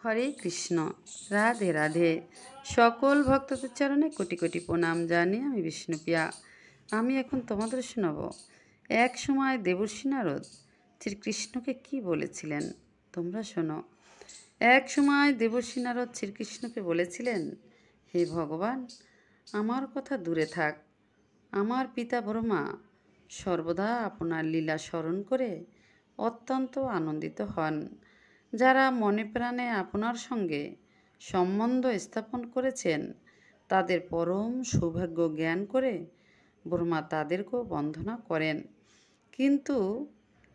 হরে কৃষ্ণ, রাধে রাধে। সকল ভক্তদের চরণে কোটি কোটি প্রণাম জানিয়ে আমি বিষ্ণুপ্রিয়া। আমি এখন তোমাদের শোনাব এক সময় দেবর্ষি নারদ শ্রীকৃষ্ণকে কি বলেছিলেন। তোমরা শোনো। এক সময় দেবর্ষি নারদ শ্রীকৃষ্ণকে বলেছিলেন, হে ভগবান, আমার কথা দূরে থাক। আমার পিতা ব্রহ্মা সর্বদা আপনার লীলা স্মরণ করে অত্যন্ত আনন্দিত হন। যারা মনে প্রাণে আপনার সঙ্গে সম্বন্ধ স্থাপন করেছেন তাদের পরম সৌভাগ্য জ্ঞান করে ব্রহ্মা তাদেরকেও বন্দনা করেন। কিন্তু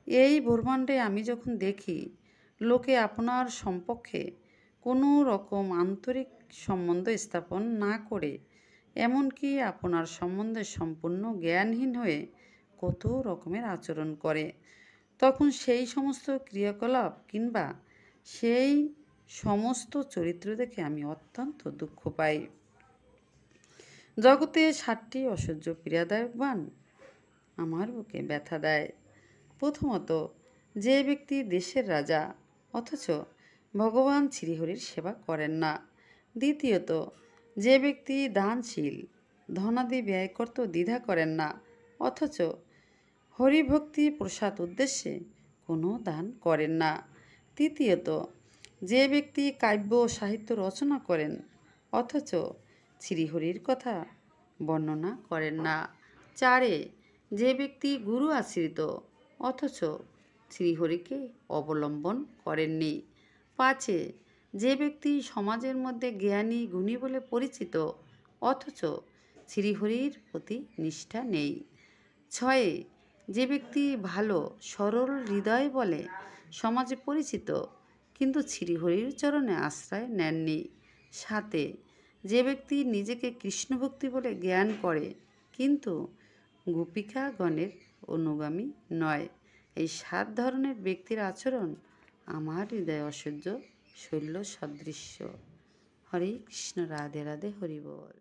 এই ব্রহ্মাণ্ডে আমি যখন দেখি লোকে আপনার সম্পর্কে কোনো রকম আন্তরিক সম্বন্ধ স্থাপন না করে এমনকি আপনার সম্বন্ধে সম্পূর্ণ জ্ঞানহীন হয়ে কত রকমের আচরণ করে, তখন সেই সমস্ত ক্রিয়াকলাপ কিংবা সেই সমস্ত চরিত্র দেখে আমি অত্যন্ত দুঃখ পাই। জগতে 7টি অসহ্য পীড়াদায়ক বান আমার বুকে ব্যথা দেয়। প্রথমত, যে ব্যক্তি দেশের রাজা অথচ ভগবান শ্রীহরির সেবা করেন না। দ্বিতীয়ত, যে ব্যক্তি দানশীল, ধনাদি ব্যয় করতে দ্বিধা করেন না অথচ হরিভক্তি প্রসাদ উদ্দেশ্যে কোনো দান করেন না। তৃতীয়ত, যে ব্যক্তি কাব্য সাহিত্য রচনা করেন অথচ শ্রীহরির কথা বর্ণনা করেন না। 4, যে ব্যক্তি গুরু আশ্রিত অথচ শ্রীহরিকে অবলম্বন করেননি। 5, যে ব্যক্তি সমাজের মধ্যে জ্ঞানী গুণী বলে পরিচিত অথচ শ্রীহরির প্রতি নিষ্ঠা নেই। 6, যে ব্যক্তি ভালো সরল হৃদয় বলে সমাজে পরিচিত কিন্তু শ্রীহরির চরণে আশ্রয় নেননি। 7, যে ব্যক্তি নিজেকে কৃষ্ণভক্তি বলে জ্ঞান করে কিন্তু গোপিকাগণের অনুগামী নয়। এই 7 ধরনের ব্যক্তির আচরণ আমার হৃদয় অসহ্য শৈল্য সদৃশ্য। হরে কৃষ্ণ, রাধে রাধে, হরি বল।